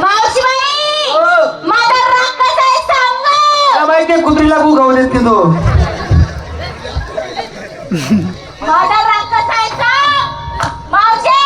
मावशीबाई माझा राग कसा आहे सांगा. मला माहितीये कुत्रीला गु खाऊ देत की तू. माझा राग कसा आहे सांग मावशी.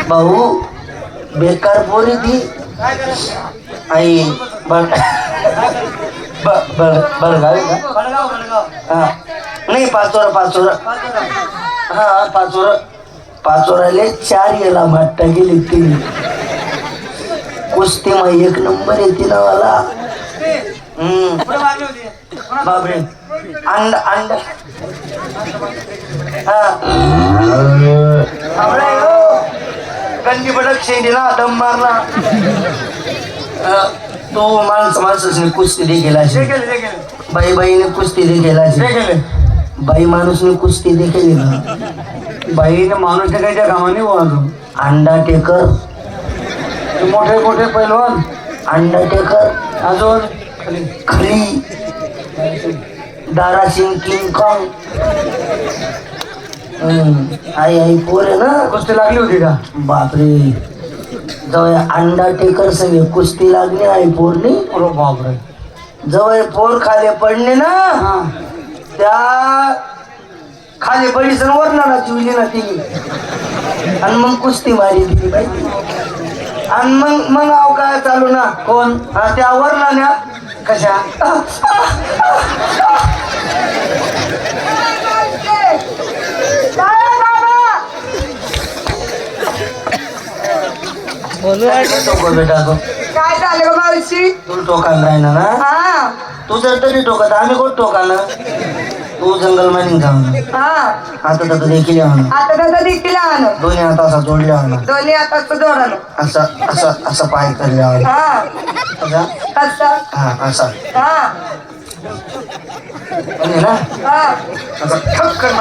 भाऊ बेकार पोरी ती आई बडगावी का हा नाही पाचोरा हा पाचोराले 4 याला माट्टा गेली ती कुस्ती मग 1 नंबर येते ना मला. बापरे अंड हा गंजी बडक शेंडीला दम मारला. तो माणसाने कुस्ती देखील बाईने कुस्ती देखील बाई माणूसने कुस्ती देखील ना. बाईने माणूस त्याच्या कामाने अजून अंडा टेकर मोठे पैलवान अंडा टेकर अजून खरी दारासिंग किंग कॉंग आई पोर आहे ना. कुस्ती लागली होती का. बापरे जवळ अंडा टेकर संगे कुस्ती लागली आई पोरनी. बापरे जवळ पोर खाली पडले ना त्या खाली पडीस वरणाला चिवली ना ती आणि मग कुस्ती मारी दिली बाई. आणि मग आव काय चालू ना कोण त्या वरणाने कशा बेटा तो काय झालं ग मावशी. तू टोकाला राहिना ना. तू जर तरी टोकत आम्ही कोण टोकाला. तू जंगल मानिंग जाऊन आता तर देखील दोन्ही हात असा जोडल्या दोन्ही आता जोडलं असं पाय करल्या असा ना असं ठक्कर